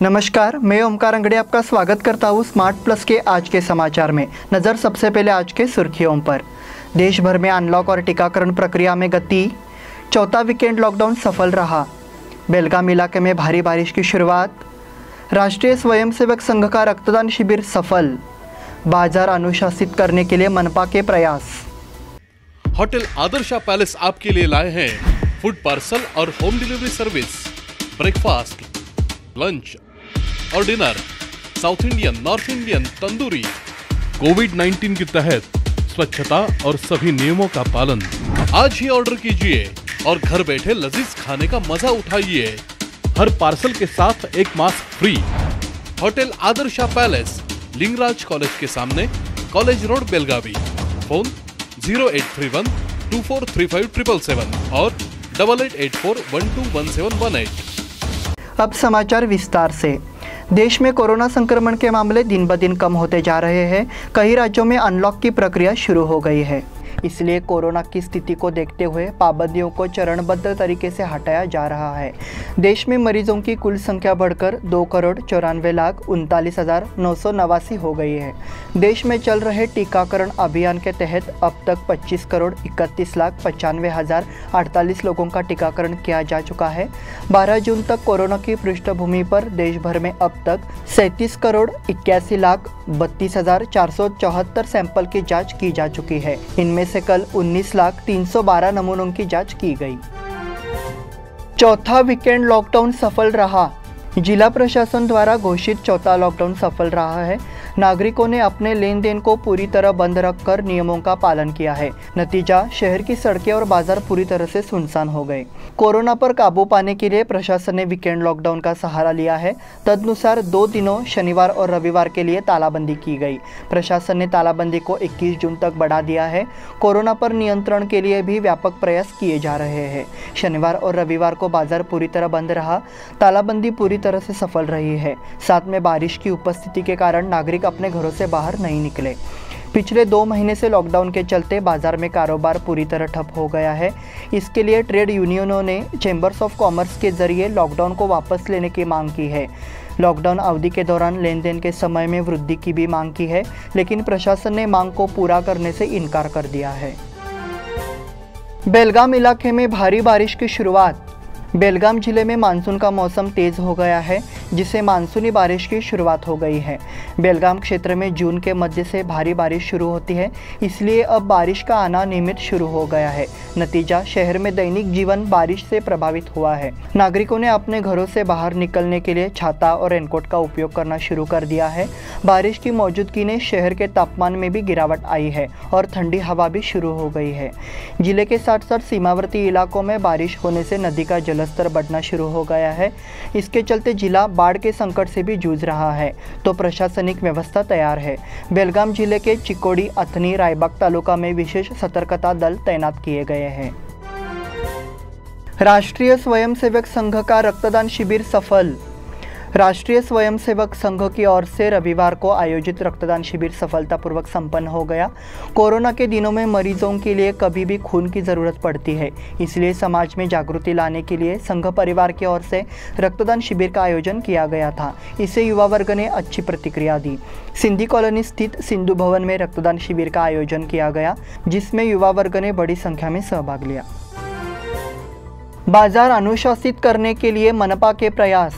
नमस्कार, मैं ओमकार अंगड़े आपका स्वागत करता हूँ स्मार्ट प्लस के आज के समाचार में। नज़र सबसे पहले आज के सुर्खियों पर। देश भर में अनलॉक और टीकाकरण प्रक्रिया में गति। चौथा वीकेंड लॉकडाउन सफल रहा। बेलगाम इलाके में भारी बारिश की शुरुआत। राष्ट्रीय स्वयंसेवक संघ का रक्तदान शिविर सफल। बाजार अनुशासित करने के लिए मनपा के प्रयास। होटल आदर्शा पैलेस आपके लिए लाए हैं फूड पार्सल और home delivery service, breakfast, lunch और dinner, south Indian, north Indian, tandoori. Covid के तहत स्वच्छता और सभी नियमों का पालन। आज ही ऑर्डर कीजिए और घर बैठे लजीज खाने का मजा उठाइए। हर पार्सल के साथ एक mask free. Hotel Adarsha palace, Lingaraj college के सामने, कॉलेज रोड, बेलगावी। फोन 0831 2435 777 और 8884121718। अब समाचार विस्तार से। देश में कोरोना संक्रमण के मामले दिन ब दिन कम होते जा रहे हैं। कई राज्यों में अनलॉक की प्रक्रिया शुरू हो गई है, इसलिए कोरोना की स्थिति को देखते हुए पाबंदियों को चरणबद्ध तरीके से हटाया जा रहा है। देश में मरीजों की कुल संख्या बढ़कर 2,94,39,989 हो गई है। देश में चल रहे टीकाकरण अभियान के तहत अब तक 25,31,95,048 लोगों का टीकाकरण किया जा चुका है। 12 जून तक कोरोना की पृष्ठभूमि पर देश भर में अब तक 37,81,32,474 सैंपल की जाँच की जा चुकी है। इनमें से कल 19,312 नमूनों की जांच की गई। चौथा वीकेंड लॉकडाउन सफल रहा। जिला प्रशासन द्वारा घोषित चौथा लॉकडाउन सफल रहा है। नागरिकों ने अपने लेन देन को पूरी तरह बंद रखकर नियमों का पालन किया है। नतीजा, शहर की सड़कें और बाजार पूरी तरह से सुनसान हो गए। कोरोना पर काबू पाने के लिए प्रशासन ने वीकेंड लॉकडाउन का सहारा लिया है। तदनुसार 2 दिनों शनिवार और रविवार के लिए तालाबंदी की गई। प्रशासन ने तालाबंदी को 21 जून तक बढ़ा दिया है। कोरोना पर नियंत्रण के लिए भी व्यापक प्रयास किए जा रहे हैं। शनिवार और रविवार को बाजार पूरी तरह बंद रहा। तालाबंदी पूरी तरह से सफल रही है। साथ में बारिश की उपस्थिति के कारण नागरिक अपने घरों से बाहर नहीं निकले। पिछले 2 महीने से लॉकडाउन के चलते बाजार में कारोबार पूरी तरह ठप हो गया है। इसके लिए ट्रेड यूनियनों ने चैम्बर्स ऑफ कॉमर्स के जरिए लॉकडाउन को वापस लेने की मांग की है। लॉकडाउन अवधि के दौरान लेन देन के समय में वृद्धि की भी मांग की है, लेकिन प्रशासन ने मांग को पूरा करने से इनकार कर दिया है। बेलगाम इलाके में भारी बारिश की शुरुआत। बेलगाम जिले में मानसून का मौसम तेज हो गया है, जिससे मानसूनी बारिश की शुरुआत हो गई है। बेलगाम क्षेत्र में जून के मध्य से भारी बारिश शुरू होती है, इसलिए अब बारिश का आना नियमित शुरू हो गया है। नतीजा, शहर में दैनिक जीवन बारिश से प्रभावित हुआ है। नागरिकों ने अपने घरों से बाहर निकलने के लिए छाता और रेनकोट का उपयोग करना शुरू कर दिया है। बारिश की मौजूदगी ने शहर के तापमान में भी गिरावट आई है और ठंडी हवा भी शुरू हो गई है। जिले के साथ साथ सीमावर्ती इलाकों में बारिश होने से नदी का जलस्तर बढ़ना शुरू हो गया है। इसके चलते जिला बाढ़ के संकट से भी जूझ रहा है, तो प्रशासनिक व्यवस्था तैयार है। बेलगाम जिले के चिकोड़ी, अथनी, रायबाग तालुका में विशेष सतर्कता दल तैनात किए गए हैं। राष्ट्रीय स्वयंसेवक संघ का रक्तदान शिविर सफल। राष्ट्रीय स्वयंसेवक संघ की ओर से रविवार को आयोजित रक्तदान शिविर सफलतापूर्वक संपन्न हो गया। कोरोना के दिनों में मरीजों के लिए कभी भी खून की ज़रूरत पड़ती है, इसलिए समाज में जागृति लाने के लिए संघ परिवार की ओर से रक्तदान शिविर का आयोजन किया गया था। इसे युवा वर्ग ने अच्छी प्रतिक्रिया दी। सिंधी कॉलोनी स्थित सिंधु भवन में रक्तदान शिविर का आयोजन किया गया, जिसमें युवा वर्ग ने बड़ी संख्या में सहभाग लिया। बाजार अनुशासित करने के लिए मनपा के प्रयास।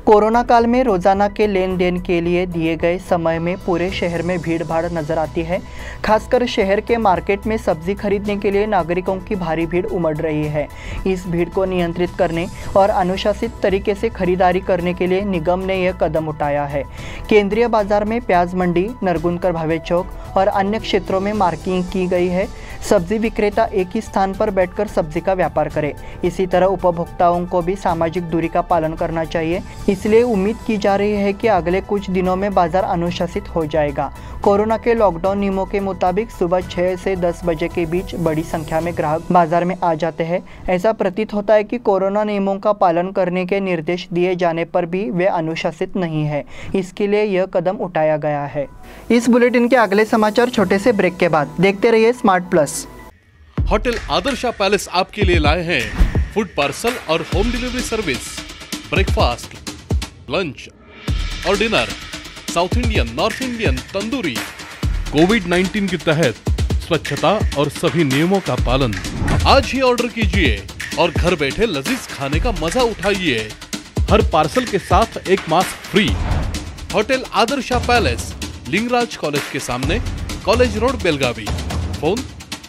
कोरोना काल में रोजाना के लेन देन के लिए दिए गए समय में पूरे शहर में भीड़ भाड़ नजर आती है। खासकर शहर के मार्केट में सब्जी खरीदने के लिए नागरिकों की भारी भीड़ उमड़ रही है। इस भीड़ को नियंत्रित करने और अनुशासित तरीके से खरीदारी करने के लिए निगम ने यह कदम उठाया है। केंद्रीय बाजार में प्याज मंडी, नरगुनकर भावे चौक और अन्य क्षेत्रों में मार्किंग की गई है। सब्जी विक्रेता एक ही स्थान पर बैठकर सब्जी का व्यापार करें। इसी तरह उपभोक्ताओं को भी सामाजिक दूरी का पालन करना चाहिए। इसलिए उम्मीद की जा रही है कि अगले कुछ दिनों में बाजार अनुशासित हो जाएगा। कोरोना के लॉकडाउन नियमों के मुताबिक सुबह 6 से 10 बजे के बीच बड़ी संख्या में ग्राहक बाजार में आ जाते हैं। ऐसा प्रतीत होता है कि कोरोना नियमों का पालन करने के निर्देश दिए जाने पर भी वे अनुशासित नहीं है। इसके लिए यह कदम उठाया गया है। इस बुलेटिन के अगले समाचार छोटे से ब्रेक के बाद। देखते रहिए smart plus. Hotel Adarsha palace आपके लिए लाए हैं फूड पार्सल और home delivery service, breakfast, lunch और dinner, south Indian, north Indian, tandoori. Covid के तहत स्वच्छता और सभी नियमों का पालन। आज ही ऑर्डर कीजिए और घर बैठे लजीज खाने का मजा उठाइए। हर पार्सल के साथ एक mask free. Hotel Adarsha palace, Lingaraj college के सामने, कॉलेज रोड, बेलगावी। फोन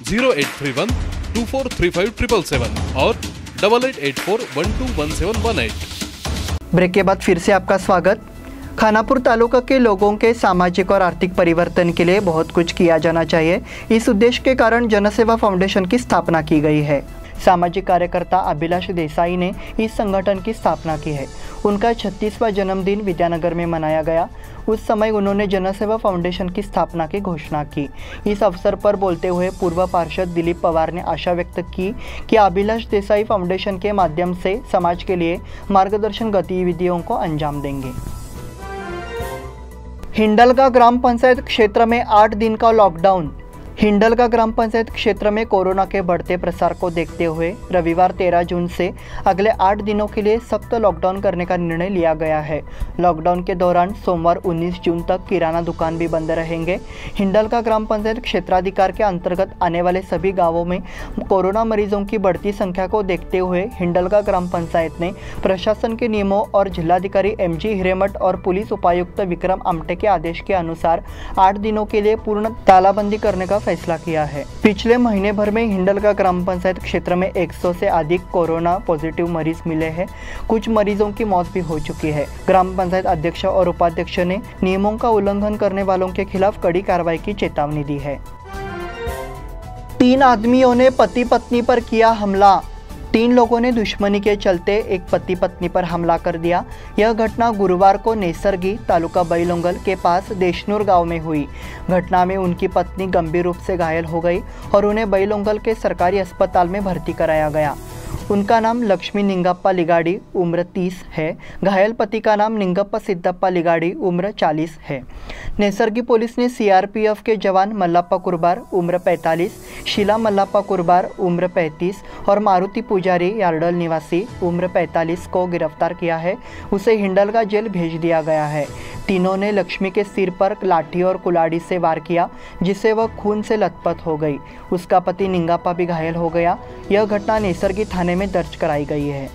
0831 243577 और 8884121718। ब्रेक के बाद फिर से आपका स्वागत। खानापुर तालुका के लोगों के सामाजिक और आर्थिक परिवर्तन के लिए बहुत कुछ किया जाना चाहिए। इस उद्देश्य के कारण जनसेवा फाउंडेशन की स्थापना की गई है। सामाजिक कार्यकर्ता अभिलाष देसाई ने इस संगठन की स्थापना की है। उनका 36वां जन्मदिन विद्यानगर में मनाया गया। उस समय उन्होंने जनसेवा फाउंडेशन की स्थापना की घोषणा की। इस अवसर पर बोलते हुए पूर्व पार्षद दिलीप पवार ने आशा व्यक्त की कि अभिलाष देसाई फाउंडेशन के माध्यम से समाज के लिए मार्गदर्शन गतिविधियों को अंजाम देंगे। हिंडलगा ग्राम पंचायत क्षेत्र में 8 दिन का लॉकडाउन। हिंडलगा ग्राम पंचायत क्षेत्र में कोरोना के बढ़ते प्रसार को देखते हुए रविवार 13 जून से अगले 8 दिनों के लिए सख्त लॉकडाउन करने का निर्णय लिया गया है। लॉकडाउन के दौरान सोमवार 19 जून तक किराना दुकान भी बंद रहेंगे। हिंडलगा ग्राम पंचायत क्षेत्राधिकार के अंतर्गत आने वाले सभी गांवों में कोरोना मरीजों की बढ़ती संख्या को देखते हुए हिंडलगा ग्राम पंचायत ने प्रशासन के नियमों और जिलाधिकारी MG हिरेमठ और पुलिस उपायुक्त विक्रम आमटे के आदेश के अनुसार 8 दिनों के लिए पूर्ण तालाबंदी करने का फैसला किया है। पिछले महीने भर में हिंडलगा ग्राम पंचायत क्षेत्र में 100 से अधिक कोरोना पॉजिटिव मरीज मिले हैं। कुछ मरीजों की मौत भी हो चुकी है। ग्राम पंचायत अध्यक्ष और उपाध्यक्ष ने नियमों का उल्लंघन करने वालों के खिलाफ कड़ी कार्रवाई की चेतावनी दी है। 3 आदमियों ने पति पत्नी पर किया हमला। 3 लोगों ने दुश्मनी के चलते एक पति पत्नी पर हमला कर दिया। यह घटना गुरुवार को नेसरगी तालुका बैलोंगल के पास देशनूर गांव में हुई। घटना में उनकी पत्नी गंभीर रूप से घायल हो गई और उन्हें बैलोंगल के सरकारी अस्पताल में भर्ती कराया गया। उनका नाम लक्ष्मी निंगप्पा लिगाड़ी, उम्र 30 है। घायल पति का नाम निंगप्पा सिद्धप्पा लिगाड़ी, उम्र 40 है। नेसरगी पुलिस ने CRPF के जवान मल्लाप्पा कुरबार, उम्र 45, शीला मल्लाप्पा कुरबार, उम्र 35 और मारुति पुजारी, यार्डल निवासी, उम्र 45 को गिरफ्तार किया है। उसे हिंडलगा जेल भेज दिया गया है। तीनों ने लक्ष्मी के सिर पर लाठी और कुल्हाड़ी से वार किया, जिससे वह खून से लथपथ हो गई। उसका पति निंगप्पा भी घायल हो गया। यह घटना नेसरगी थाने में दर्ज कराई गई है।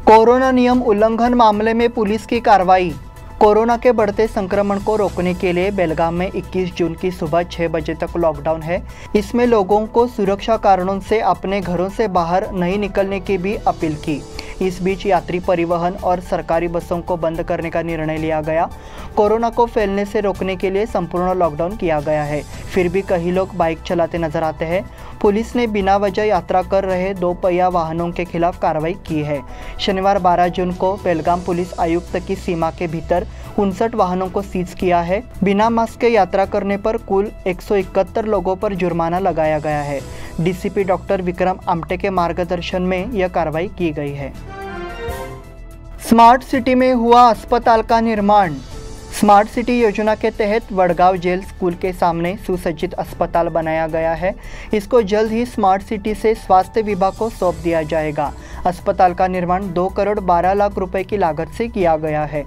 कोरोना नियम उल्लंघन मामले में पुलिस की कार्रवाई। कोरोना के बढ़ते संक्रमण को रोकने के लिए बेलगाम में 21 जून की सुबह 6 बजे तक लॉकडाउन है। इसमें लोगों को सुरक्षा कारणों से अपने घरों से बाहर नहीं निकलने की भी अपील की। इस बीच यात्री परिवहन और सरकारी बसों को बंद करने का निर्णय लिया गया। कोरोना को फैलने से रोकने के लिए संपूर्ण लॉकडाउन किया गया है। फिर भी कई लोग बाइक चलाते नजर आते हैं। पुलिस ने बिना वजह यात्रा कर रहे 2 पहिया वाहनों के खिलाफ कार्रवाई की है। शनिवार 12 जून को बेलगाम पुलिस आयुक्त की सीमा के भीतर 59 वाहनों को सीज किया है। बिना मास्क के यात्रा करने पर कुल 171 लोगों पर जुर्माना लगाया गया है। DCP डॉक्टर विक्रम आमटे के मार्गदर्शन में यह कार्रवाई की गई है। स्मार्ट सिटी में हुआ अस्पताल का निर्माण। स्मार्ट सिटी योजना के तहत वडगांव जेल स्कूल के सामने सुसज्जित अस्पताल बनाया गया है। इसको जल्द ही स्मार्ट सिटी से स्वास्थ्य विभाग को सौंप दिया जाएगा। अस्पताल का निर्माण 2 करोड़ 12 लाख रुपए की लागत से किया गया है।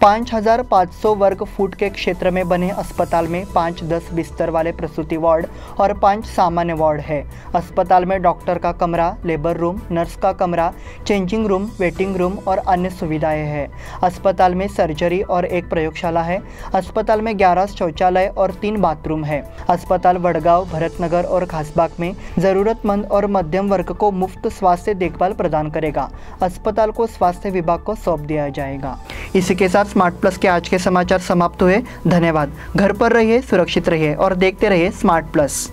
5500 वर्ग फुट के क्षेत्र में बने अस्पताल में 5-10 बिस्तर वाले प्रसूति वार्ड और 5 सामान्य वार्ड है। अस्पताल में डॉक्टर का कमरा, लेबर रूम, नर्स का कमरा, चेंजिंग रूम, वेटिंग रूम और अन्य सुविधाएं हैं। अस्पताल में सर्जरी और एक प्रयोगशाला है। अस्पताल में 11 शौचालय और 3 बाथरूम है। अस्पताल वडगांव, भरतनगर और खासबाग में जरूरतमंद और मध्यम वर्ग को मुफ्त स्वास्थ्य देखभाल प्रदान करेगा। अस्पताल को स्वास्थ्य विभाग को सौंप दिया जाएगा। इसी के साथ स्मार्ट प्लस के आज के समाचार समाप्त हुए। धन्यवाद। घर पर रहिए, सुरक्षित रहिए और देखते रहिए स्मार्ट प्लस।